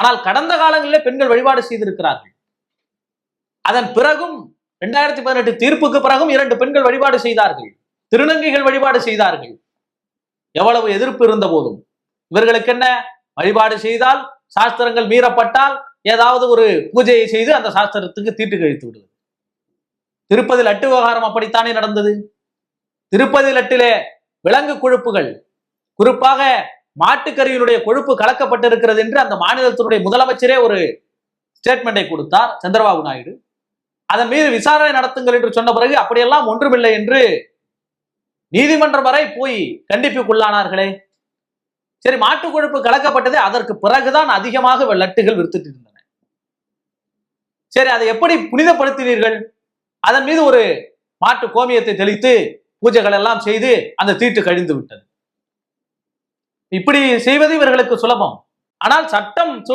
ஆனால் கடந்த காலங்களிலே பெண்கள் வழிபாடு செய்திருக்கிறார்கள். அதன் பிறகும் 2018 தீர்ப்புக்கு பிறகும் 2 பெண்கள் வழிபாடு செய்தார்கள். திருநங்கைகள் வழிபாடு செய்தார்கள். எவ்வளவு எதிர்ப்பு இருந்த போதும் இவர்களுக்கு என்ன, வழிபாடு செய்தால் சாஸ்திரங்கள் மீறப்பட்டால் ஏதாவது ஒரு பூஜையை செய்து அந்த சாஸ்திரத்துக்கு தீட்டு கழித்து விடுவது. திருப்பதி லட்டு விவகாரம் அப்படித்தானே நடந்தது. திருப்பதி லட்டிலே விலங்கு கொழுப்புகள், குறிப்பாக மாட்டுக்கறியினுடைய கொழுப்பு கலக்கப்பட்டிருக்கிறது என்று அந்த மாநிலத்தினுடைய முதலமைச்சரே ஒரு ஸ்டேட்மெண்டை கொடுத்தார், சந்திரபாபு நாயுடு. அதன் மீது விசாரணை நடத்துங்கள் என்று சொன்ன பிறகு அப்படியெல்லாம் ஒன்றுமில்லை என்று நீதிமன்றம் வரை போய் கண்டிப்புக்குள்ளானார்களே. சரி, மாட்டு கொழுப்பு கலக்கப்பட்டது, அதற்கு பிறகுதான் அதிகமாக லட்டுகள் விற்று இருந்தன. சரி, அதை எப்படி புனிதப்படுத்தினீர்கள்? அதன் மீது ஒரு மாட்டு கோமியத்தை தெளித்து பூஜைகள் எல்லாம் செய்து அந்த தீட்டு கழிந்து விட்டது. இப்படி செய்வது இவர்களுக்கு சுலபம். ஆனால் சட்டம்